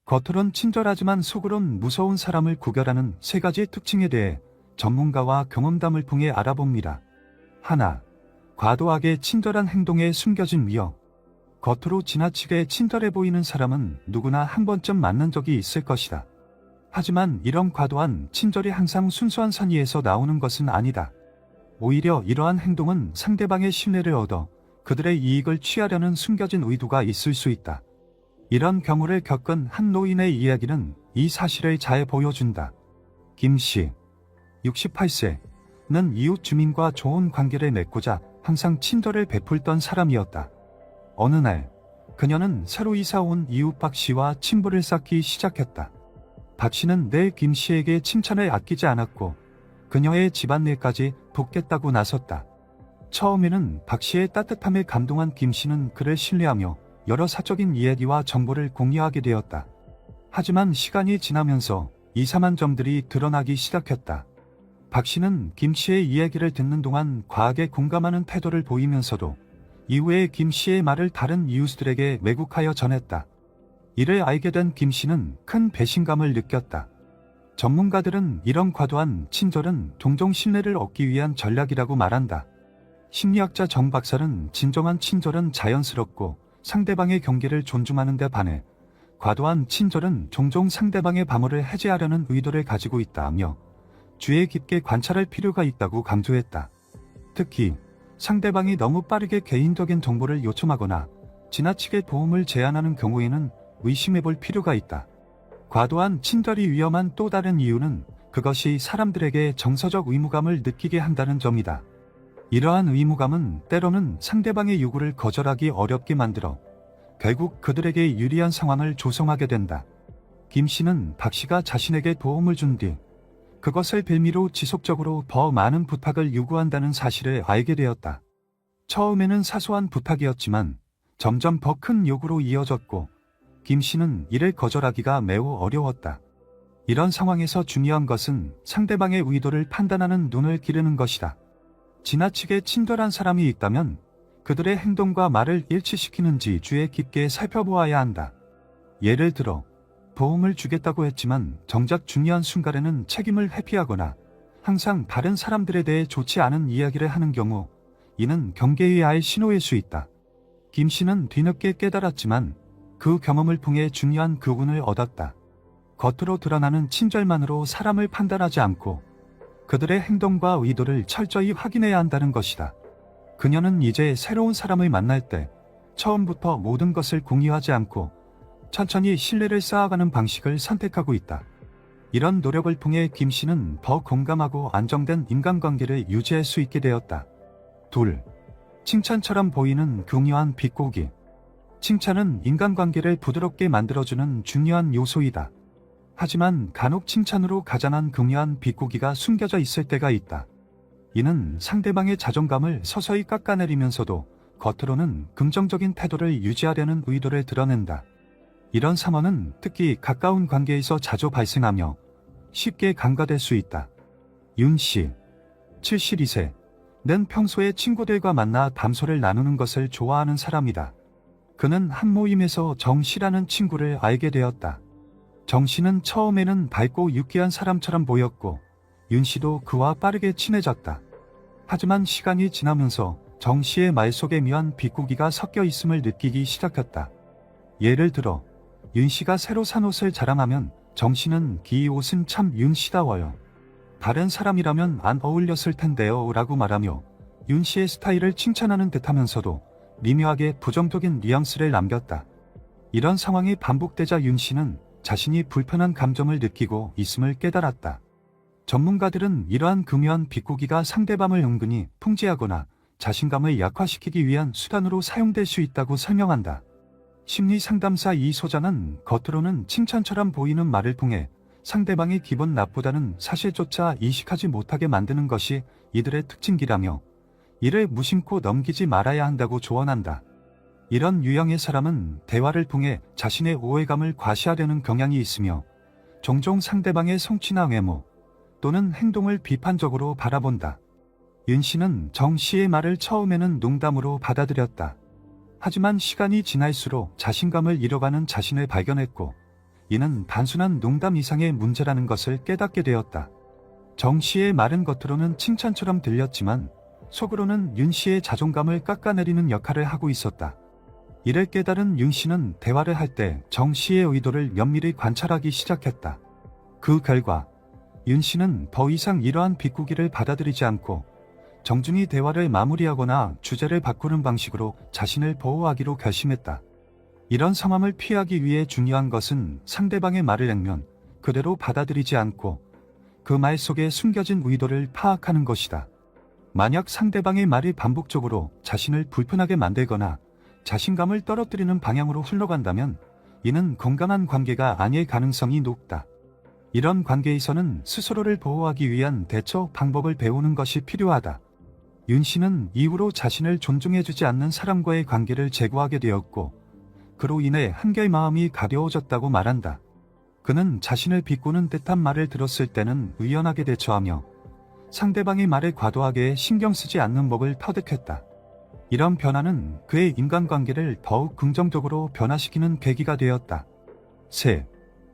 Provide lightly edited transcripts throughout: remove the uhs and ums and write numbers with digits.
겉으론 친절하지만 속으론 무서운 사람을 구별하는 세 가지 특징에 대해 전문가와 경험담을 통해 알아봅니다. 하나, 과도하게 친절한 행동에 숨겨진 위협. 겉으로 지나치게 친절해 보이는 사람은 누구나 한 번쯤 만난 적이 있을 것이다. 하지만 이런 과도한 친절이 항상 순수한 선의에서 나오는 것은 아니다. 오히려 이러한 행동은 상대방의 신뢰를 얻어 그들의 이익을 취하려는 숨겨진 의도가 있을 수 있다. 이런 경우를 겪은 한 노인의 이야기는 이 사실을 잘 보여준다. 김 씨, 68세는 이웃 주민과 좋은 관계를 맺고자 항상 친절을 베풀던 사람이었다. 어느 날, 그녀는 새로 이사 온 이웃 박 씨와 친분을 쌓기 시작했다. 박 씨는 늘 김 씨에게 칭찬을 아끼지 않았고 그녀의 집안일까지 돕겠다고 나섰다. 처음에는 박 씨의 따뜻함에 감동한 김 씨는 그를 신뢰하며 여러 사적인 이야기와 정보를 공유하게 되었다. 하지만 시간이 지나면서 이상한 점들이 드러나기 시작했다. 박 씨는 김 씨의 이야기를 듣는 동안 과하게 공감하는 태도를 보이면서도 이후에 김 씨의 말을 다른 이웃들에게 왜곡하여 전했다. 이를 알게 된 김 씨는 큰 배신감을 느꼈다. 전문가들은 이런 과도한 친절은 동종 신뢰를 얻기 위한 전략이라고 말한다. 심리학자 정 박사는 진정한 친절은 자연스럽고 상대방의 경계를 존중하는 데 반해 과도한 친절은 종종 상대방의 방어를 해제하려는 의도를 가지고 있다며 주의 깊게 관찰할 필요가 있다고 강조했다. 특히 상대방이 너무 빠르게 개인적인 정보를 요청하거나 지나치게 도움을 제안하는 경우에는 의심해 볼 필요가 있다. 과도한 친절이 위험한 또 다른 이유는 그것이 사람들에게 정서적 의무감을 느끼게 한다는 점이다. 이러한 의무감은 때로는 상대방의 요구를 거절하기 어렵게 만들어 결국 그들에게 유리한 상황을 조성하게 된다. 김 씨는 박 씨가 자신에게 도움을 준 뒤 그것을 빌미로 지속적으로 더 많은 부탁을 요구한다는 사실을 알게 되었다. 처음에는 사소한 부탁이었지만 점점 더 큰 요구로 이어졌고 김 씨는 이를 거절하기가 매우 어려웠다. 이런 상황에서 중요한 것은 상대방의 의도를 판단하는 눈을 기르는 것이다. 지나치게 친절한 사람이 있다면 그들의 행동과 말을 일치시키는지 주의 깊게 살펴보아야 한다. 예를 들어 도움을 주겠다고 했지만 정작 중요한 순간에는 책임을 회피하거나 항상 다른 사람들에 대해 좋지 않은 이야기를 하는 경우 이는 경계해야 할 신호일 수 있다. 김 씨는 뒤늦게 깨달았지만 그 경험을 통해 중요한 교훈을 얻었다. 겉으로 드러나는 친절만으로 사람을 판단하지 않고 그들의 행동과 의도를 철저히 확인해야 한다는 것이다. 그녀는 이제 새로운 사람을 만날 때 처음부터 모든 것을 공유하지 않고 천천히 신뢰를 쌓아가는 방식을 선택하고 있다. 이런 노력을 통해 김 씨는 더 공감하고 안정된 인간관계를 유지할 수 있게 되었다. 2. 칭찬처럼 보이는 교묘한 비꼬기. 칭찬은 인간관계를 부드럽게 만들어주는 중요한 요소이다. 하지만 간혹 칭찬으로 가장한 교묘한 비꼬기가 숨겨져 있을 때가 있다. 이는 상대방의 자존감을 서서히 깎아내리면서도 겉으로는 긍정적인 태도를 유지하려는 의도를 드러낸다. 이런 상황은 특히 가까운 관계에서 자주 발생하며 쉽게 간과될 수 있다. 윤 씨, 72세는 평소에 친구들과 만나 담소를 나누는 것을 좋아하는 사람이다. 그는 한 모임에서 정 씨라는 친구를 알게 되었다. 정 씨는 처음에는 밝고 유쾌한 사람처럼 보였고 윤 씨도 그와 빠르게 친해졌다. 하지만 시간이 지나면서 정 씨의 말 속에 묘한 비꼬기가 섞여 있음을 느끼기 시작했다. 예를 들어 윤 씨가 새로 산 옷을 자랑하면 정 씨는 "이 옷은 참 윤 씨다워요. 다른 사람이라면 안 어울렸을 텐데요 라고 말하며 윤 씨의 스타일을 칭찬하는 듯하면서도 미묘하게 부정적인 뉘앙스를 남겼다. 이런 상황이 반복되자 윤 씨는 자신이 불편한 감정을 느끼고 있음을 깨달았다. 전문가들은 이러한 교묘한 비꼬기가 상대방을 은근히 풍지하거나 자신감을 약화시키기 위한 수단으로 사용될 수 있다고 설명한다. 심리 상담사 이 소장은 겉으로는 칭찬처럼 보이는 말을 통해 상대방이 기분 나쁘다는 사실조차 인식하지 못하게 만드는 것이 이들의 특징이라며 이를 무심코 넘기지 말아야 한다고 조언한다. 이런 유형의 사람은 대화를 통해 자신의 오해감을 과시하려는 경향이 있으며 종종 상대방의 성취나 외모 또는 행동을 비판적으로 바라본다. 윤 씨는 정 씨의 말을 처음에는 농담으로 받아들였다. 하지만 시간이 지날수록 자신감을 잃어가는 자신을 발견했고 이는 단순한 농담 이상의 문제라는 것을 깨닫게 되었다. 정 씨의 말은 겉으로는 칭찬처럼 들렸지만 속으로는 윤 씨의 자존감을 깎아내리는 역할을 하고 있었다. 이를 깨달은 윤 씨는 대화를 할 때 정 씨의 의도를 면밀히 관찰하기 시작했다. 그 결과 윤 씨는 더 이상 이러한 비꼬기를 받아들이지 않고 정중히 대화를 마무리하거나 주제를 바꾸는 방식으로 자신을 보호하기로 결심했다. 이런 상황을 피하기 위해 중요한 것은 상대방의 말을 액면 그대로 받아들이지 않고 그 말 속에 숨겨진 의도를 파악하는 것이다. 만약 상대방의 말이 반복적으로 자신을 불편하게 만들거나 자신감을 떨어뜨리는 방향으로 흘러간다면 이는 건강한 관계가 아닐 가능성이 높다. 이런 관계에서는 스스로를 보호하기 위한 대처 방법을 배우는 것이 필요하다. 윤 씨는 이후로 자신을 존중해주지 않는 사람과의 관계를 제고하게 되었고 그로 인해 한결 마음이 가벼워졌다고 말한다. 그는 자신을 비꼬는 듯한 말을 들었을 때는 의연하게 대처하며 상대방의 말에 과도하게 신경 쓰지 않는 법을 터득했다. 이런 변화는 그의 인간관계를 더욱 긍정적으로 변화시키는 계기가 되었다. 셋.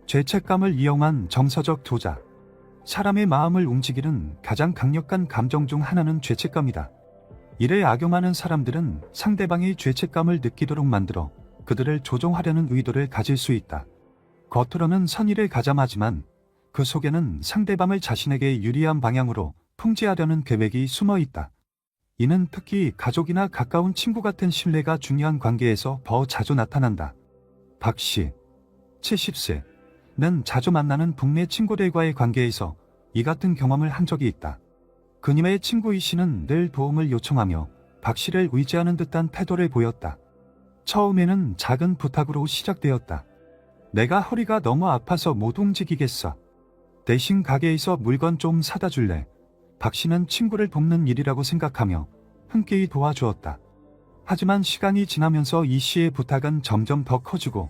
죄책감을 이용한 정서적 조작. 사람의 마음을 움직이는 가장 강력한 감정 중 하나는 죄책감이다. 이를 악용하는 사람들은 상대방이 죄책감을 느끼도록 만들어 그들을 조종하려는 의도를 가질 수 있다. 겉으로는 선의를 가장하지만 그 속에는 상대방을 자신에게 유리한 방향으로 통제하려는 계획이 숨어 있다. 이는 특히 가족이나 가까운 친구 같은 신뢰가 중요한 관계에서 더 자주 나타난다. 박 씨, 70세는 자주 만나는 북내 친구들과의 관계에서 이 같은 경험을 한 적이 있다. 그님의 친구 이 씨는 늘 도움을 요청하며 박 씨를 의지하는 듯한 태도를 보였다. 처음에는 작은 부탁으로 시작되었다. 내가 허리가 너무 아파서 못 움직이겠어. 대신 가게에서 물건 좀 사다 줄래? 박 씨는 친구를 돕는 일이라고 생각하며 흔쾌히 도와주었다. 하지만 시간이 지나면서 이 씨의 부탁은 점점 더 커지고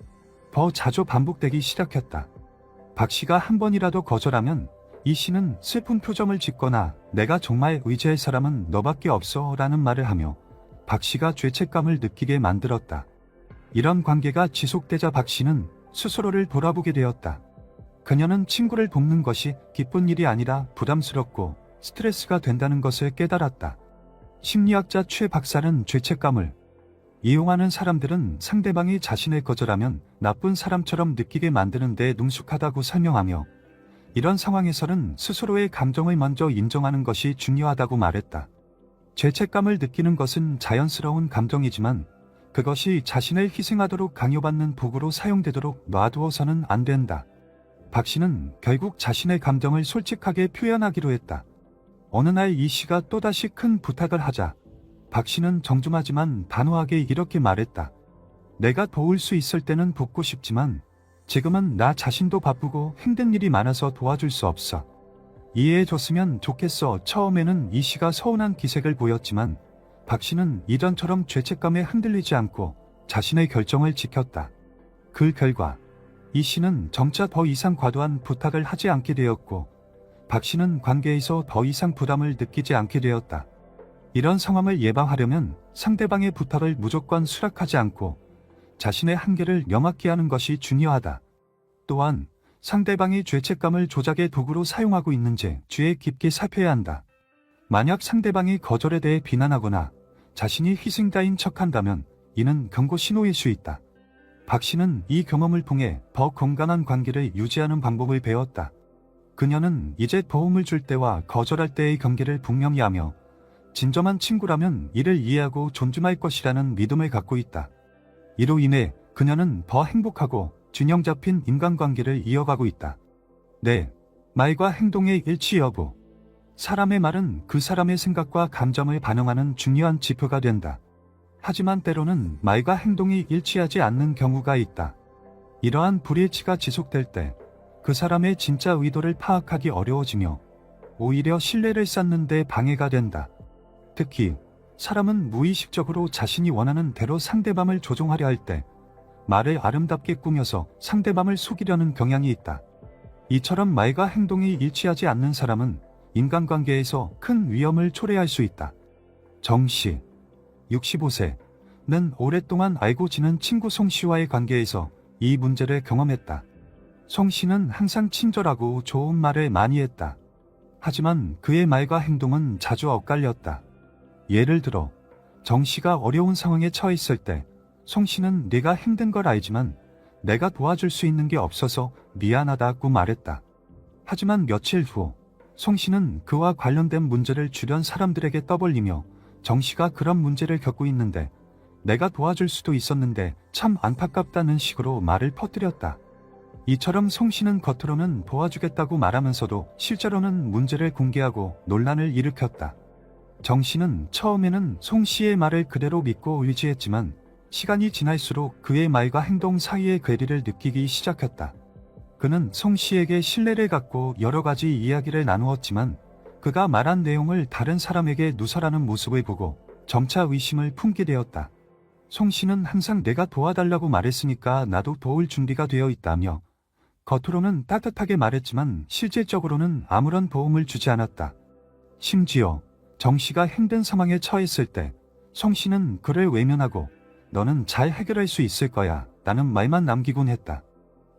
더 자주 반복되기 시작했다. 박 씨가 한 번이라도 거절하면 이 씨는 슬픈 표정을 짓거나 내가 정말 의지할 사람은 너밖에 없어 라는 말을 하며 박 씨가 죄책감을 느끼게 만들었다. 이런 관계가 지속되자 박 씨는 스스로를 돌아보게 되었다. 그녀는 친구를 돕는 것이 기쁜 일이 아니라 부담스럽고 스트레스가 된다는 것을 깨달았다. 심리학자 최 박사는 죄책감을 이용하는 사람들은 상대방이 자신을 거절하면 나쁜 사람처럼 느끼게 만드는 데 능숙하다고 설명하며 이런 상황에서는 스스로의 감정을 먼저 인정하는 것이 중요하다고 말했다. 죄책감을 느끼는 것은 자연스러운 감정이지만 그것이 자신을 희생하도록 강요받는 도구로 사용되도록 놔두어서는 안 된다. 박 씨는 결국 자신의 감정을 솔직하게 표현하기로 했다. 어느 날 이 씨가 또다시 큰 부탁을 하자 박 씨는 정중하지만 단호하게 이렇게 말했다. 내가 도울 수 있을 때는 돕고 싶지만 지금은 나 자신도 바쁘고 힘든 일이 많아서 도와줄 수 없어. 이해해줬으면 좋겠어. 처음에는 이 씨가 서운한 기색을 보였지만 박 씨는 이전처럼 죄책감에 흔들리지 않고 자신의 결정을 지켰다. 그 결과 이 씨는 점차 더 이상 과도한 부탁을 하지 않게 되었고 박 씨는 관계에서 더 이상 부담을 느끼지 않게 되었다. 이런 상황을 예방하려면 상대방의 부탁을 무조건 수락하지 않고 자신의 한계를 명확히 하는 것이 중요하다. 또한 상대방이 죄책감을 조작의 도구로 사용하고 있는지 주의 깊게 살펴야 한다. 만약 상대방이 거절에 대해 비난하거나 자신이 희생자인 척한다면 이는 경고 신호일 수 있다. 박 씨는 이 경험을 통해 더 건강한 관계를 유지하는 방법을 배웠다. 그녀는 이제 도움을 줄 때와 거절할 때의 경계를 분명히 하며 진정한 친구라면 이를 이해하고 존중할 것이라는 믿음을 갖고 있다. 이로 인해 그녀는 더 행복하고 균형 잡힌 인간관계를 이어가고 있다. 네, 말과 행동의 일치 여부. 사람의 말은 그 사람의 생각과 감정을 반영하는 중요한 지표가 된다. 하지만 때로는 말과 행동이 일치하지 않는 경우가 있다. 이러한 불일치가 지속될 때 그 사람의 진짜 의도를 파악하기 어려워지며 오히려 신뢰를 쌓는 데 방해가 된다. 특히 사람은 무의식적으로 자신이 원하는 대로 상대방을 조종하려 할 때 말을 아름답게 꾸며서 상대방을 속이려는 경향이 있다. 이처럼 말과 행동이 일치하지 않는 사람은 인간관계에서 큰 위험을 초래할 수 있다. 정 씨, 65세는 오랫동안 알고 지낸 친구 송 씨와의 관계에서 이 문제를 경험했다. 송 씨는 항상 친절하고 좋은 말을 많이 했다. 하지만 그의 말과 행동은 자주 엇갈렸다. 예를 들어 정 씨가 어려운 상황에 처했을 때 송 씨는 네가 힘든 걸 알지만 내가 도와줄 수 있는 게 없어서 미안하다고 말했다. 하지만 며칠 후 송 씨는 그와 관련된 문제를 주변 사람들에게 떠벌리며 정 씨가 그런 문제를 겪고 있는데 내가 도와줄 수도 있었는데 참 안타깝다는 식으로 말을 퍼뜨렸다. 이처럼 송 씨는 겉으로는 도와주겠다고 말하면서도 실제로는 문제를 공개하고 논란을 일으켰다. 정 씨는 처음에는 송 씨의 말을 그대로 믿고 의지했지만 시간이 지날수록 그의 말과 행동 사이의 괴리를 느끼기 시작했다. 그는 송 씨에게 신뢰를 갖고 여러 가지 이야기를 나누었지만 그가 말한 내용을 다른 사람에게 누설하는 모습을 보고 점차 의심을 품게 되었다. 송 씨는 항상 내가 도와달라고 말했으니까 나도 도울 준비가 되어 있다며 겉으로는 따뜻하게 말했지만 실질적으로는 아무런 도움을 주지 않았다. 심지어 정 씨가 힘든 상황에 처했을 때 송 씨는 그를 외면하고 너는 잘 해결할 수 있을 거야 라는 말만 남기곤 했다.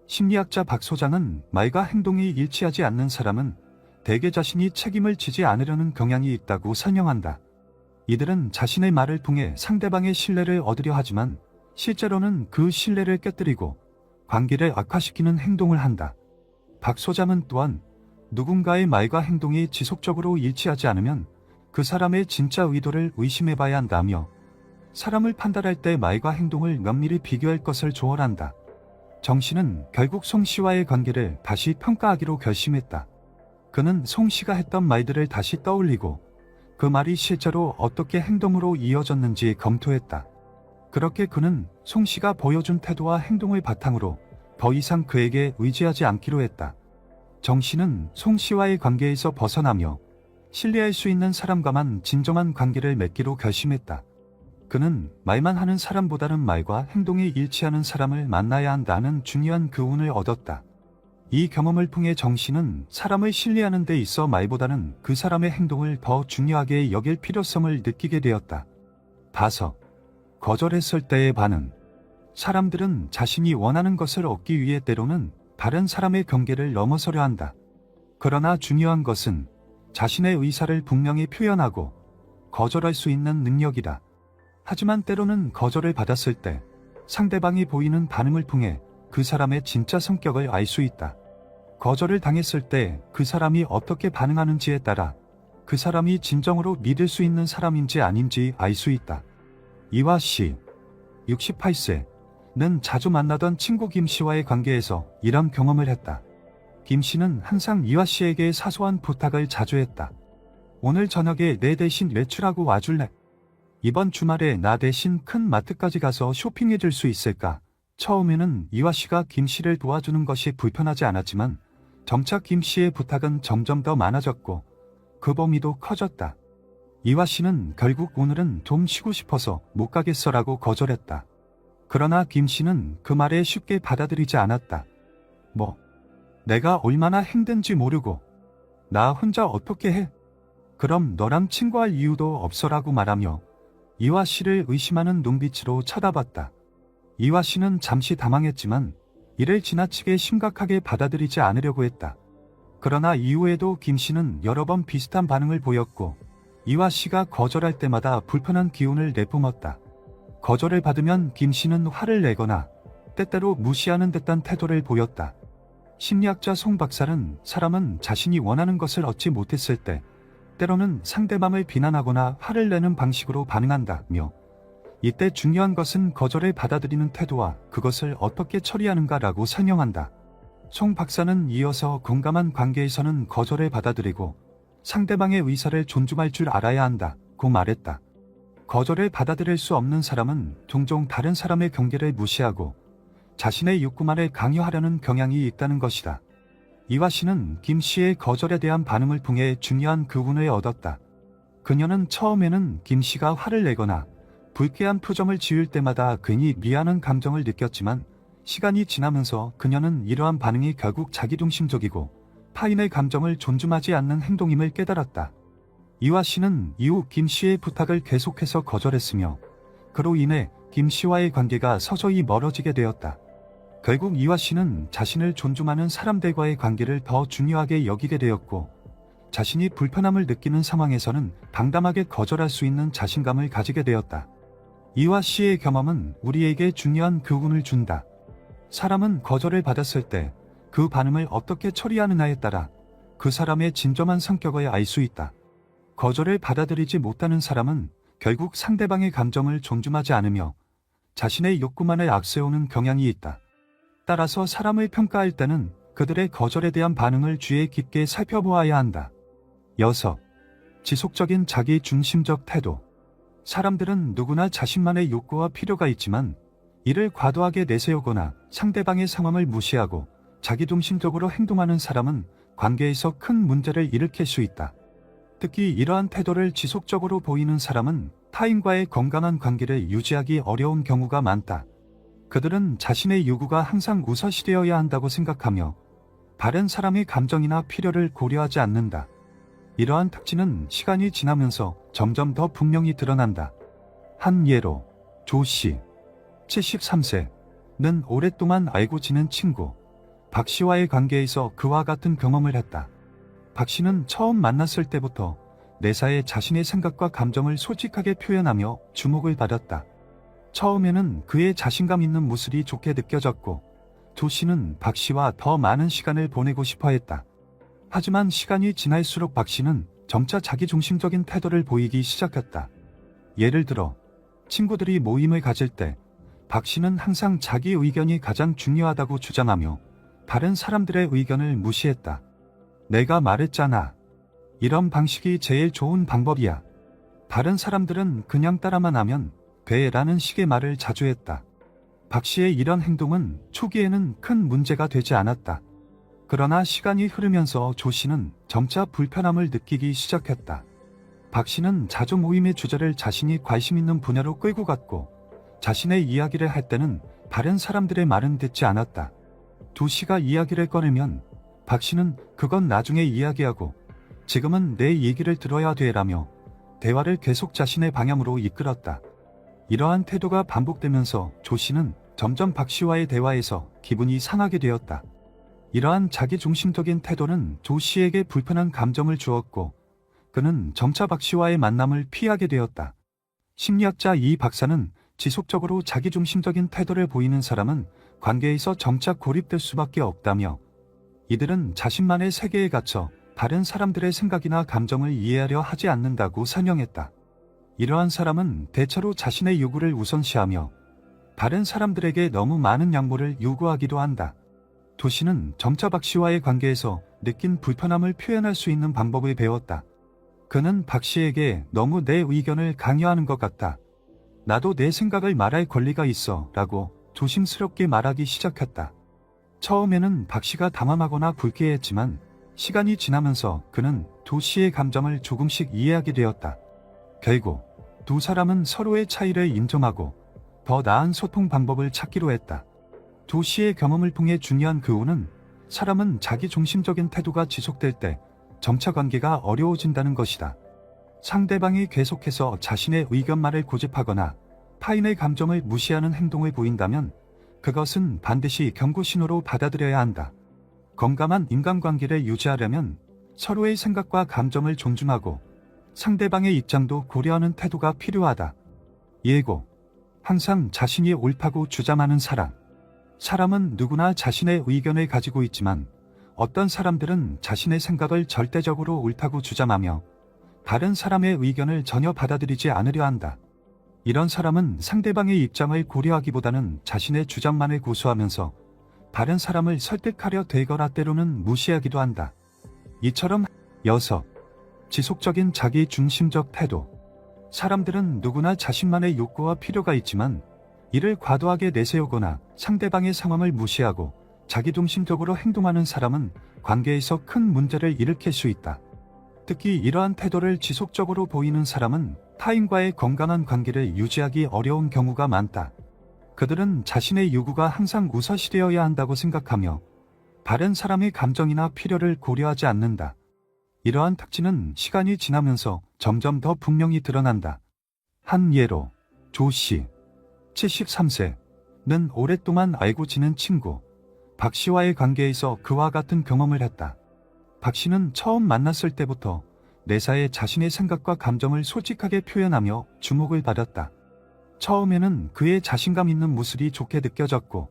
심리학자 박 소장은 말과 행동이 일치하지 않는 사람은 대개 자신이 책임을 지지 않으려는 경향이 있다고 설명한다. 이들은 자신의 말을 통해 상대방의 신뢰를 얻으려 하지만 실제로는 그 신뢰를 깨뜨리고 관계를 악화시키는 행동을 한다. 박 소장은 또한 누군가의 말과 행동이 지속적으로 일치하지 않으면 그 사람의 진짜 의도를 의심해봐야 한다며 사람을 판단할 때 말과 행동을 면밀히 비교할 것을 조언한다. 정 씨는 결국 송 씨와의 관계를 다시 평가하기로 결심했다. 그는 송 씨가 했던 말들을 다시 떠올리고 그 말이 실제로 어떻게 행동으로 이어졌는지 검토했다. 그렇게 그는 송 씨가 보여준 태도와 행동을 바탕으로 더 이상 그에게 의지하지 않기로 했다. 정 씨는 송 씨와의 관계에서 벗어나며 신뢰할 수 있는 사람과만 진정한 관계를 맺기로 결심했다. 그는 말만 하는 사람보다는 말과 행동이 일치하는 사람을 만나야 한다는 중요한 교훈을 얻었다. 이 경험을 통해 정 씨는 사람을 신뢰하는 데 있어 말보다는 그 사람의 행동을 더 중요하게 여길 필요성을 느끼게 되었다. 5. 거절했을 때의 반응. 사람들은 자신이 원하는 것을 얻기 위해 때로는 다른 사람의 경계를 넘어서려 한다. 그러나 중요한 것은 자신의 의사를 분명히 표현하고 거절할 수 있는 능력이다. 하지만 때로는 거절을 받았을 때 상대방이 보이는 반응을 통해 그 사람의 진짜 성격을 알 수 있다. 거절을 당했을 때 그 사람이 어떻게 반응하는지에 따라 그 사람이 진정으로 믿을 수 있는 사람인지 아닌지 알 수 있다. 이화 씨, 68세는 자주 만나던 친구 김 씨와의 관계에서 이런 경험을 했다. 김 씨는 항상 이화 씨에게 사소한 부탁을 자주 했다. 오늘 저녁에 내 대신 외출하고 와줄래? 이번 주말에 나 대신 큰 마트까지 가서 쇼핑해 줄 수 있을까? 처음에는 이화 씨가 김 씨를 도와주는 것이 불편하지 않았지만 점차 김 씨의 부탁은 점점 더 많아졌고 그 범위도 커졌다. 이화 씨는 결국 오늘은 좀 쉬고 싶어서 못 가겠어라고 거절했다. 그러나 김 씨는 그 말에 쉽게 받아들이지 않았다. 뭐, 내가 얼마나 힘든지 모르고 나 혼자 어떻게 해? 그럼 너랑 친구할 이유도 없어라고 말하며 이화 씨를 의심하는 눈빛으로 쳐다봤다. 이화 씨는 잠시 당황했지만 이를 지나치게 심각하게 받아들이지 않으려고 했다. 그러나 이후에도 김 씨는 여러 번 비슷한 반응을 보였고 이화 씨가 거절할 때마다 불편한 기운을 내뿜었다. 거절을 받으면 김 씨는 화를 내거나 때때로 무시하는 듯한 태도를 보였다. 심리학자 송 박사는 사람은 자신이 원하는 것을 얻지 못했을 때 때로는 상대방을 비난하거나 화를 내는 방식으로 반응한다며 이때 중요한 것은 거절을 받아들이는 태도와 그것을 어떻게 처리하는가라고 설명한다. 송 박사는 이어서 공감한 관계에서는 거절을 받아들이고 상대방의 의사를 존중할 줄 알아야 한다고 말했다. 거절을 받아들일 수 없는 사람은 종종 다른 사람의 경계를 무시하고 자신의 욕구만을 강요하려는 경향이 있다는 것이다. 이화 씨는 김 씨의 거절에 대한 반응을 통해 중요한 교훈을 얻었다. 그녀는 처음에는 김 씨가 화를 내거나 불쾌한 표정을 지을 때마다 괜히 미안한 감정을 느꼈지만 시간이 지나면서 그녀는 이러한 반응이 결국 자기중심적이고 타인의 감정을 존중하지 않는 행동임을 깨달았다. 이화 씨는 이후 김 씨의 부탁을 계속해서 거절했으며 그로 인해 김 씨와의 관계가 서서히 멀어지게 되었다. 결국 이화 씨는 자신을 존중하는 사람들과의 관계를 더 중요하게 여기게 되었고, 자신이 불편함을 느끼는 상황에서는 당당하게 거절할 수 있는 자신감을 가지게 되었다. 이화 씨의 경험은 우리에게 중요한 교훈을 준다. 사람은 거절을 받았을 때 그 반응을 어떻게 처리하느냐에 따라 그 사람의 진정한 성격을 알 수 있다. 거절을 받아들이지 못하는 사람은 결국 상대방의 감정을 존중하지 않으며 자신의 욕구만을 앞세우는 경향이 있다. 따라서 사람을 평가할 때는 그들의 거절에 대한 반응을 주의 깊게 살펴보아야 한다. 6. 지속적인 자기 중심적 태도. 사람들은 누구나 자신만의 욕구와 필요가 있지만 이를 과도하게 내세우거나 상대방의 상황을 무시하고 자기중심적으로 행동하는 사람은 관계에서 큰 문제를 일으킬 수 있다. 특히 이러한 태도를 지속적으로 보이는 사람은 타인과의 건강한 관계를 유지하기 어려운 경우가 많다. 그들은 자신의 요구가 항상 우선시되어야 한다고 생각하며 다른 사람의 감정이나 필요를 고려하지 않는다. 이러한 특징은 시간이 지나면서 점점 더 분명히 드러난다. 한 예로, 조 씨, 73세는 오랫동안 알고 지낸 친구, 박 씨와의 관계에서 그와 같은 경험을 했다. 박 씨는 처음 만났을 때부터 내사에 자신의 생각과 감정을 솔직하게 표현하며 주목을 받았다. 처음에는 그의 자신감 있는 모습이 좋게 느껴졌고, 조 씨는 박 씨와 더 많은 시간을 보내고 싶어 했다. 하지만 시간이 지날수록 박 씨는 점차 자기중심적인 태도를 보이기 시작했다. 예를 들어, 친구들이 모임을 가질 때 박 씨는 항상 자기 의견이 가장 중요하다고 주장하며 다른 사람들의 의견을 무시했다. 내가 말했잖아. 이런 방식이 제일 좋은 방법이야. 다른 사람들은 그냥 따라만 하면 돼 라는 식의 말을 자주 했다. 박 씨의 이런 행동은 초기에는 큰 문제가 되지 않았다. 그러나 시간이 흐르면서 조 씨는 점차 불편함을 느끼기 시작했다. 박 씨는 자주 모임의 주제를 자신이 관심 있는 분야로 끌고 갔고, 자신의 이야기를 할 때는 다른 사람들의 말은 듣지 않았다. 조 씨가 이야기를 꺼내면 박 씨는 그건 나중에 이야기하고 지금은 내 얘기를 들어야 돼라며 대화를 계속 자신의 방향으로 이끌었다. 이러한 태도가 반복되면서 조 씨는 점점 박 씨와의 대화에서 기분이 상하게 되었다. 이러한 자기중심적인 태도는 조 씨에게 불편한 감정을 주었고, 그는 점차 박 씨와의 만남을 피하게 되었다. 심리학자 이 박사는 지속적으로 자기중심적인 태도를 보이는 사람은 관계에서 점차 고립될 수밖에 없다며, 이들은 자신만의 세계에 갇혀 다른 사람들의 생각이나 감정을 이해하려 하지 않는다고 설명했다. 이러한 사람은 대체로 자신의 요구를 우선시하며 다른 사람들에게 너무 많은 양보를 요구하기도 한다. 조 씨는 점차 박 씨와의 관계에서 느낀 불편함을 표현할 수 있는 방법을 배웠다. 그는 박 씨에게 너무 내 의견을 강요하는 것 같다. 나도 내 생각을 말할 권리가 있어 라고 조심스럽게 말하기 시작했다. 처음에는 박 씨가 당황하거나 불쾌했지만 시간이 지나면서 그는 조 씨의 감정을 조금씩 이해하게 되었다. 결국 두 사람은 서로의 차이를 인정하고 더 나은 소통 방법을 찾기로 했다. 조 씨의 경험을 통해 중요한 교훈은, 사람은 자기중심적인 태도가 지속될 때 점차 관계가 어려워진다는 것이다. 상대방이 계속해서 자신의 의견만을 고집하거나 타인의 감정을 무시하는 행동을 보인다면 그것은 반드시 경고 신호로 받아들여야 한다. 건강한 인간관계를 유지하려면 서로의 생각과 감정을 존중하고 상대방의 입장도 고려하는 태도가 필요하다. 예고. 항상 자신이 옳다고 주장하는 사람. 사람은 누구나 자신의 의견을 가지고 있지만 어떤 사람들은 자신의 생각을 절대적으로 옳다고 주장하며 다른 사람의 의견을 전혀 받아들이지 않으려 한다. 이런 사람은 상대방의 입장을 고려하기보다는 자신의 주장만을 고수하면서 다른 사람을 설득하려 들거나 때로는 무시하기도 한다. 이처럼 6. 지속적인 자기 중심적 태도. 사람들은 누구나 자신만의 욕구와 필요가 있지만 이를 과도하게 내세우거나 상대방의 상황을 무시하고 자기중심적으로 행동하는 사람은 관계에서 큰 문제를 일으킬 수 있다. 특히 이러한 태도를 지속적으로 보이는 사람은 타인과의 건강한 관계를 유지하기 어려운 경우가 많다. 그들은 자신의 요구가 항상 우선시되어야 한다고 생각하며 다른 사람의 감정이나 필요를 고려하지 않는다. 이러한 특징은 시간이 지나면서 점점 더 분명히 드러난다. 한 예로, 조 씨, 73세는 오랫동안 알고 지낸 친구 박 씨와의 관계에서 그와 같은 경험을 했다. 박 씨는 처음 만났을 때부터 내사에 자신의 생각과 감정을 솔직하게 표현하며 주목을 받았다. 처음에는 그의 자신감 있는 모습이 좋게 느껴졌고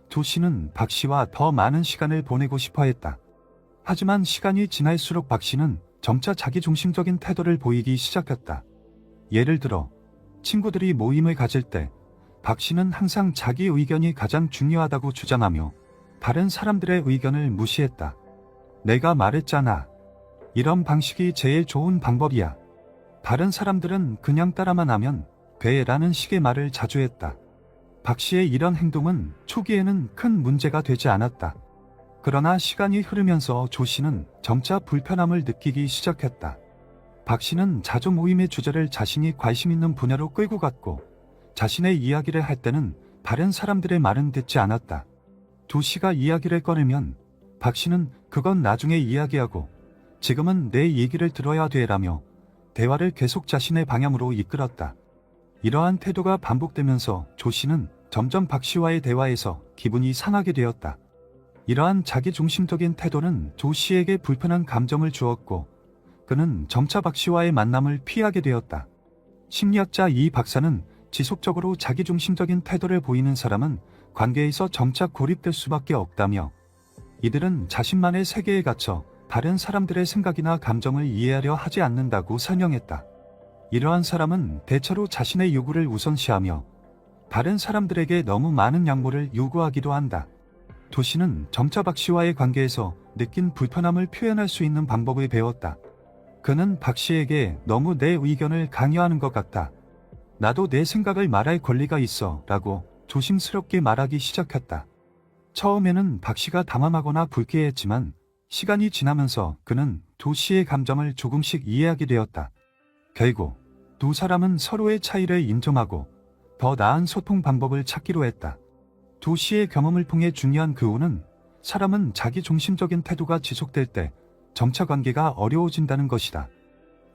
조 씨는 박 씨와 더 많은 시간을 보내고 싶어 했다. 하지만 시간이 지날수록 박 씨는 점차 자기중심적인 태도를 보이기 시작했다. 예를 들어 친구들이 모임을 가질 때 박 씨는 항상 자기 의견이 가장 중요하다고 주장하며 다른 사람들의 의견을 무시했다. 내가 말했잖아. 이런 방식이 제일 좋은 방법이야. 다른 사람들은 그냥 따라만 하면 돼 라는 식의 말을 자주 했다. 박 씨의 이런 행동은 초기에는 큰 문제가 되지 않았다. 그러나 시간이 흐르면서 조 씨는 점차 불편함을 느끼기 시작했다. 박 씨는 자주 모임의 주제를 자신이 관심 있는 분야로 끌고 갔고 자신의 이야기를 할 때는 다른 사람들의 말은 듣지 않았다. 조 씨가 이야기를 꺼내면 박 씨는 그건 나중에 이야기하고 지금은 내 얘기를 들어야 돼라며 대화를 계속 자신의 방향으로 이끌었다. 이러한 태도가 반복되면서 조 씨는 점점 박 씨와의 대화에서 기분이 상하게 되었다. 이러한 자기중심적인 태도는 조 씨에게 불편한 감정을 주었고 그는 점차 박 씨와의 만남을 피하게 되었다. 심리학자 이 박사는 지속적으로 자기중심적인 태도를 보이는 사람은 관계에서 점차 고립될 수밖에 없다며 이들은 자신만의 세계에 갇혀 다른 사람들의 생각이나 감정을 이해하려 하지 않는다고 설명했다. 이러한 사람은 대체로 자신의 요구를 우선시하며 다른 사람들에게 너무 많은 양보를 요구하기도 한다. 조 씨는 점차 박 씨와의 관계에서 느낀 불편함을 표현할 수 있는 방법을 배웠다. 그는 박 씨에게 너무 내 의견을 강요하는 것 같다. 나도 내 생각을 말할 권리가 있어 라고 조심스럽게 말하기 시작했다. 처음에는 박 씨가 담담하거나 불쾌했지만 시간이 지나면서 그는 조 씨의 감정을 조금씩 이해하게 되었다. 결국 두 사람은 서로의 차이를 인정하고 더 나은 소통 방법을 찾기로 했다. 조 씨의 경험을 통해 중요한 교훈은 사람은 자기중심적인 태도가 지속될 때 점차 관계가 어려워진다는 것이다.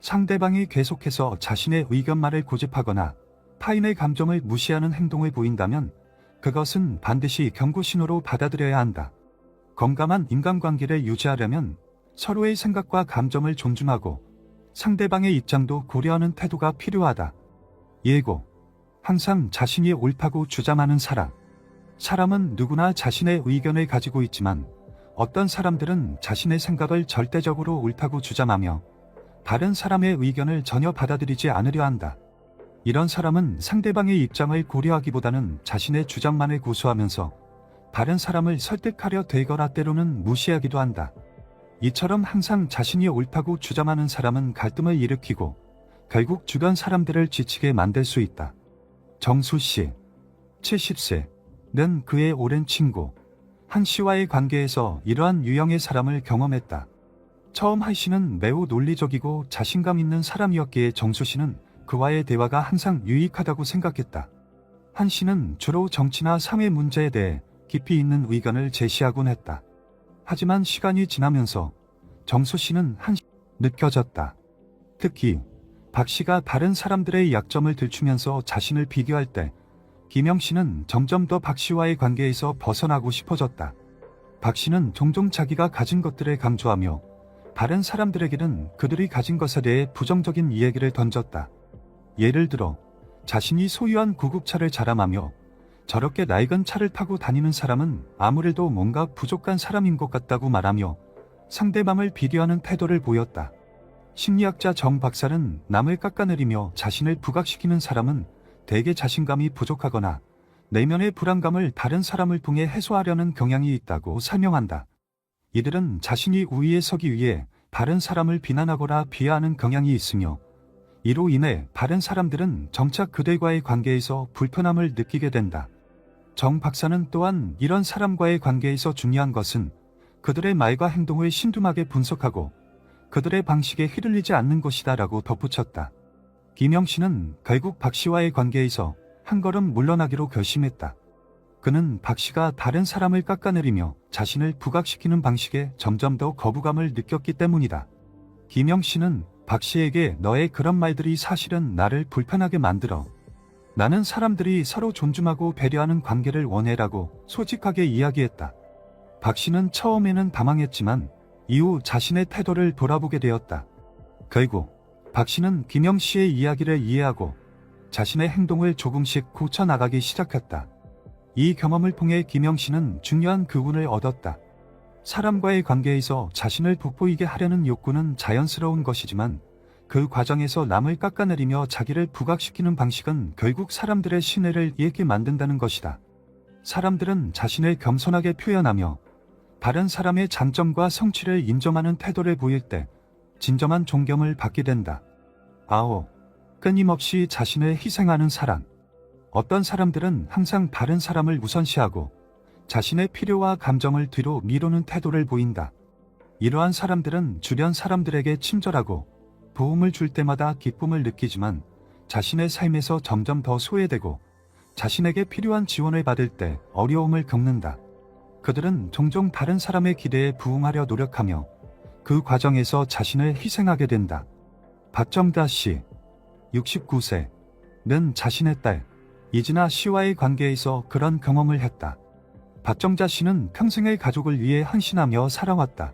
상대방이 계속해서 자신의 의견만을 고집하거나 타인의 감정을 무시하는 행동을 보인다면 그것은 반드시 경고 신호로 받아들여야 한다. 건강한 인간관계를 유지하려면 서로의 생각과 감정을 존중하고 상대방의 입장도 고려하는 태도가 필요하다. 예고. 항상 자신이 옳다고 주장하는 사람. 사람은 누구나 자신의 의견을 가지고 있지만 어떤 사람들은 자신의 생각을 절대적으로 옳다고 주장하며 다른 사람의 의견을 전혀 받아들이지 않으려 한다. 이런 사람은 상대방의 입장을 고려하기보다는 자신의 주장만을 고수하면서 다른 사람을 설득하려 들거나 때로는 무시하기도 한다. 이처럼 항상 자신이 옳다고 주장하는 사람은 갈등을 일으키고 결국 주변 사람들을 지치게 만들 수 있다. 정수 씨, 70세는 그의 오랜 친구 한 씨와의 관계에서 이러한 유형의 사람을 경험했다. 처음 한 씨는 매우 논리적이고 자신감 있는 사람이었기에 정수 씨는 그와의 대화가 항상 유익하다고 생각했다. 한 씨는 주로 정치나 사회 문제에 대해 깊이 있는 의견을 제시하곤 했다. 하지만 시간이 지나면서 정수 씨는 느껴졌다. 특히 박 씨가 다른 사람들의 약점을 들추면서 자신을 비교할 때 김영 씨는 점점 더 박 씨와의 관계에서 벗어나고 싶어졌다. 박 씨는 종종 자기가 가진 것들을 강조하며 다른 사람들에게는 그들이 가진 것에 대해 부정적인 이야기를 던졌다. 예를 들어 자신이 소유한 구급차를 자랑하며 저렇게 낡은 차를 타고 다니는 사람은 아무래도 뭔가 부족한 사람인 것 같다고 말하며 상대방을 비교하는 태도를 보였다. 심리학자 정 박사는 남을 깎아내리며 자신을 부각시키는 사람은 대개 자신감이 부족하거나 내면의 불안감을 다른 사람을 통해 해소하려는 경향이 있다고 설명한다. 이들은 자신이 우위에 서기 위해 다른 사람을 비난하거나 비하하는 경향이 있으며 이로 인해 다른 사람들은 점차 그들과의 관계에서 불편함을 느끼게 된다. 정 박사는 또한 이런 사람과의 관계에서 중요한 것은 그들의 말과 행동을 신중하게 분석하고 그들의 방식에 휘둘리지 않는 것이다 라고 덧붙였다. 김영 씨는 결국 박 씨와의 관계에서 한 걸음 물러나기로 결심했다. 그는 박 씨가 다른 사람을 깎아내리며 자신을 부각시키는 방식에 점점 더 거부감을 느꼈기 때문이다. 김영 씨는 박 씨에게 너의 그런 말들이 사실은 나를 불편하게 만들어. 나는 사람들이 서로 존중하고 배려하는 관계를 원해라고 솔직하게 이야기했다. 박 씨는 처음에는 당황했지만 이후 자신의 태도를 돌아보게 되었다. 결국 박 씨는 김영 씨의 이야기를 이해하고 자신의 행동을 조금씩 고쳐나가기 시작했다. 이 경험을 통해 김영 씨는 중요한 교훈을 얻었다. 사람과의 관계에서 자신을 돋보이게 하려는 욕구는 자연스러운 것이지만 그 과정에서 남을 깎아내리며 자기를 부각시키는 방식은 결국 사람들의 신뢰를 잃게 만든다는 것이다. 사람들은 자신을 겸손하게 표현하며 다른 사람의 장점과 성취를 인정하는 태도를 보일 때 진정한 존경을 받게 된다. 9. 끊임없이 자신을 희생하는 사람. 어떤 사람들은 항상 다른 사람을 우선시하고 자신의 필요와 감정을 뒤로 미루는 태도를 보인다. 이러한 사람들은 주변 사람들에게 친절하고 도움을 줄 때마다 기쁨을 느끼지만 자신의 삶에서 점점 더 소외되고 자신에게 필요한 지원을 받을 때 어려움을 겪는다. 그들은 종종 다른 사람의 기대에 부응하려 노력하며 그 과정에서 자신을 희생하게 된다. 박정다 씨, 69세는 자신의 딸 이진아 씨와의 관계에서 그런 경험을 했다. 박정자 씨는 평생의 가족을 위해 헌신하며 살아왔다.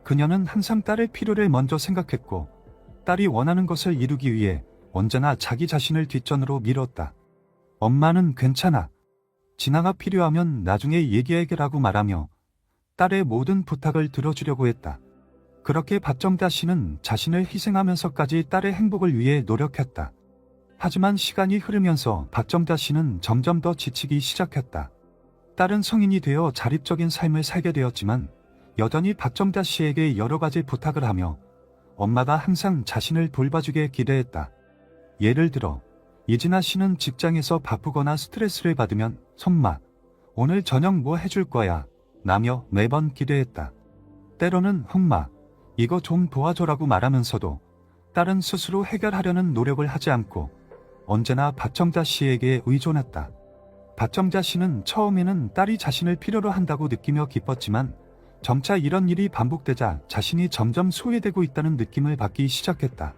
그녀는 항상 딸의 필요를 먼저 생각했고 딸이 원하는 것을 이루기 위해 언제나 자기 자신을 뒷전으로 밀었다. 엄마는 괜찮아. 진아가 필요하면 나중에 얘기해라고 말하며 딸의 모든 부탁을 들어주려고 했다. 그렇게 박정다 씨는 자신을 희생하면서까지 딸의 행복을 위해 노력했다. 하지만 시간이 흐르면서 박정다 씨는 점점 더 지치기 시작했다. 딸은 성인이 되어 자립적인 삶을 살게 되었지만 여전히 박정다 씨에게 여러 가지 부탁을 하며 엄마가 항상 자신을 돌봐주게 기대했다. 예를 들어 이진아 씨는 직장에서 바쁘거나 스트레스를 받으면 손마, 오늘 저녁 뭐 해줄 거야? 라며 매번 기대했다. 때로는 형마, 이거 좀 도와줘라고 말하면서도 딸은 스스로 해결하려는 노력을 하지 않고 언제나 박정자 씨에게 의존했다. 박정자 씨는 처음에는 딸이 자신을 필요로 한다고 느끼며 기뻤지만 점차 이런 일이 반복되자 자신이 점점 소외되고 있다는 느낌을 받기 시작했다.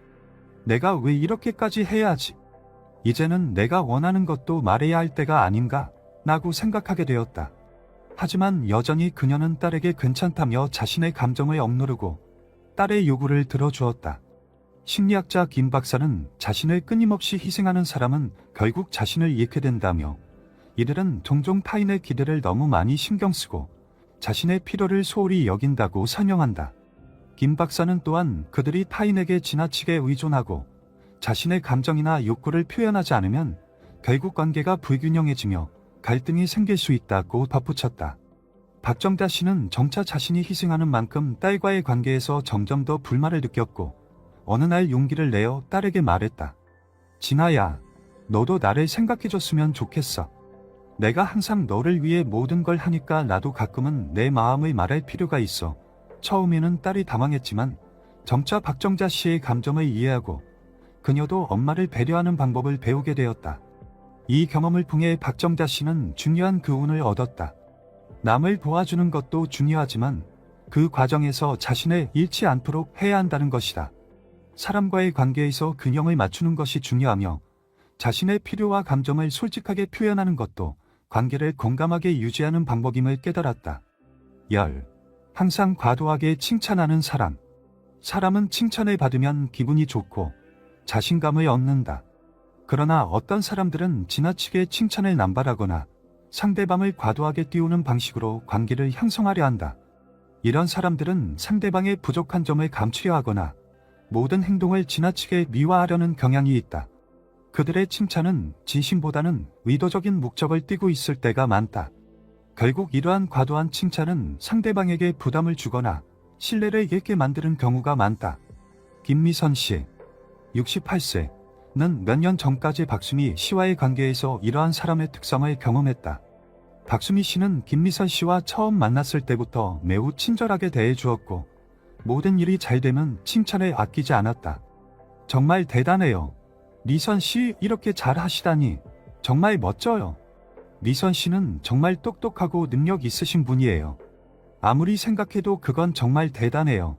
내가 왜 이렇게까지 해야 하지? 이제는 내가 원하는 것도 말해야 할 때가 아닌가? 라고 생각하게 되었다. 하지만 여전히 그녀는 딸에게 괜찮다며 자신의 감정을 억누르고 딸의 요구를 들어주었다. 심리학자 김 박사는 자신을 끊임없이 희생하는 사람은 결국 자신을 잃게 된다며 이들은 종종 타인의 기대를 너무 많이 신경 쓰고 자신의 필요를 소홀히 여긴다고 설명한다. 김 박사는 또한 그들이 타인에게 지나치게 의존하고 자신의 감정이나 욕구를 표현하지 않으면 결국 관계가 불균형해지며 갈등이 생길 수 있다고 덧붙였다. 박정자 씨는 점차 자신이 희생하는 만큼 딸과의 관계에서 점점 더 불만을 느꼈고 어느 날 용기를 내어 딸에게 말했다. 진아야, 너도 나를 생각해줬으면 좋겠어. 내가 항상 너를 위해 모든 걸 하니까 나도 가끔은 내 마음을 말할 필요가 있어. 처음에는 딸이 당황했지만 점차 박정자 씨의 감정을 이해하고 그녀도 엄마를 배려하는 방법을 배우게 되었다. 이 경험을 통해 박정자 씨는 중요한 교훈을 얻었다. 남을 도와주는 것도 중요하지만 그 과정에서 자신을 잃지 않도록 해야 한다는 것이다. 사람과의 관계에서 균형을 맞추는 것이 중요하며 자신의 필요와 감정을 솔직하게 표현하는 것도 관계를 건강하게 유지하는 방법임을 깨달았다. 10. 항상 과도하게 칭찬하는 사람. 사람은 칭찬을 받으면 기분이 좋고 자신감을 얻는다. 그러나 어떤 사람들은 지나치게 칭찬을 남발하거나 상대방을 과도하게 띄우는 방식으로 관계를 형성하려 한다. 이런 사람들은 상대방의 부족한 점을 감추려 하거나 모든 행동을 지나치게 미화하려는 경향이 있다. 그들의 칭찬은 진심보다는 의도적인 목적을 띠고 있을 때가 많다. 결국 이러한 과도한 칭찬은 상대방에게 부담을 주거나 신뢰를 잃게 만드는 경우가 많다. 김미선 씨, 68세는 몇 년 전까지 박수미 씨와의 관계에서 이러한 사람의 특성을 경험했다. 박수미 씨는 김미선 씨와 처음 만났을 때부터 매우 친절하게 대해주었고 모든 일이 잘 되면 칭찬을 아끼지 않았다. 정말 대단해요. 미선 씨 이렇게 잘 하시다니 정말 멋져요. 미선 씨는 정말 똑똑하고 능력 있으신 분이에요. 아무리 생각해도 그건 정말 대단해요.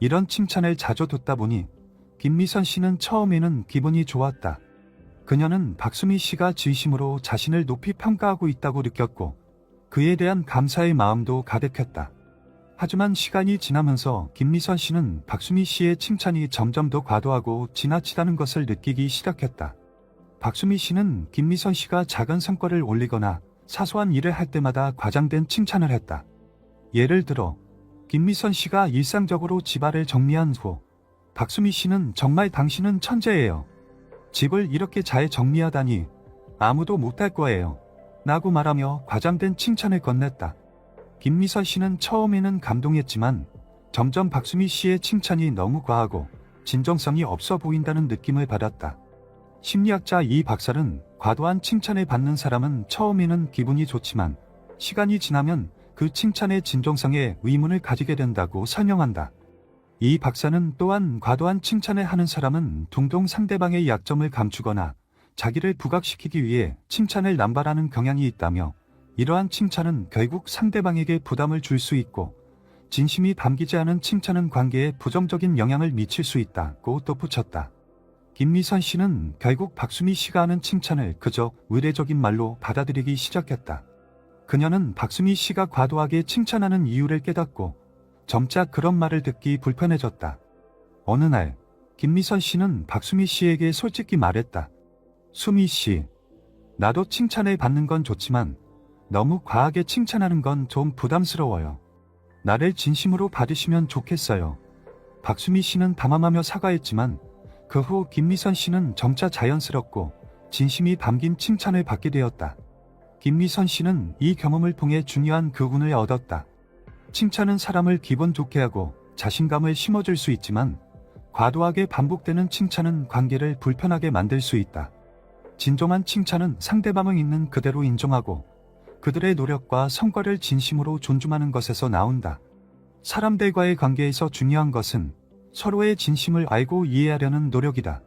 이런 칭찬을 자주 듣다 보니 김미선 씨는 처음에는 기분이 좋았다. 그녀는 박수미 씨가 진심으로 자신을 높이 평가하고 있다고 느꼈고 그에 대한 감사의 마음도 가득했다. 하지만 시간이 지나면서 김미선 씨는 박수미 씨의 칭찬이 점점 더 과도하고 지나치다는 것을 느끼기 시작했다. 박수미 씨는 김미선 씨가 작은 성과를 올리거나 사소한 일을 할 때마다 과장된 칭찬을 했다. 예를 들어 김미선 씨가 일상적으로 집안을 정리한 후 박수미 씨는 정말 당신은 천재예요. 집을 이렇게 잘 정리하다니 아무도 못할 거예요. 라고 말하며 과장된 칭찬을 건넸다. 김미선 씨는 처음에는 감동했지만 점점 박수미 씨의 칭찬이 너무 과하고 진정성이 없어 보인다는 느낌을 받았다. 심리학자 이 박사는 과도한 칭찬을 받는 사람은 처음에는 기분이 좋지만 시간이 지나면 그 칭찬의 진정성에 의문을 가지게 된다고 설명한다. 이 박사는 또한 과도한 칭찬을 하는 사람은 동동 상대방의 약점을 감추거나 자기를 부각시키기 위해 칭찬을 남발하는 경향이 있다며 이러한 칭찬은 결국 상대방에게 부담을 줄 수 있고 진심이 담기지 않은 칭찬은 관계에 부정적인 영향을 미칠 수 있다고 덧붙였다. 김미선 씨는 결국 박수미 씨가 하는 칭찬을 그저 의례적인 말로 받아들이기 시작했다. 그녀는 박수미 씨가 과도하게 칭찬하는 이유를 깨닫고 점차 그런 말을 듣기 불편해졌다. 어느 날 김미선 씨는 박수미 씨에게 솔직히 말했다. 수미 씨, 나도 칭찬을 받는 건 좋지만 너무 과하게 칭찬하는 건 좀 부담스러워요. 나를 진심으로 받으시면 좋겠어요. 박수미 씨는 담담하며 사과했지만 그 후 김미선 씨는 점차 자연스럽고 진심이 담긴 칭찬을 받게 되었다. 김미선 씨는 이 경험을 통해 중요한 교훈을 얻었다. 칭찬은 사람을 기분 좋게 하고 자신감을 심어줄 수 있지만 과도하게 반복되는 칭찬은 관계를 불편하게 만들 수 있다. 진정한 칭찬은 상대방을 있는 그대로 인정하고 그들의 노력과 성과를 진심으로 존중하는 것에서 나온다. 사람들과의 관계에서 중요한 것은 서로의 진심을 알고 이해하려는 노력이다.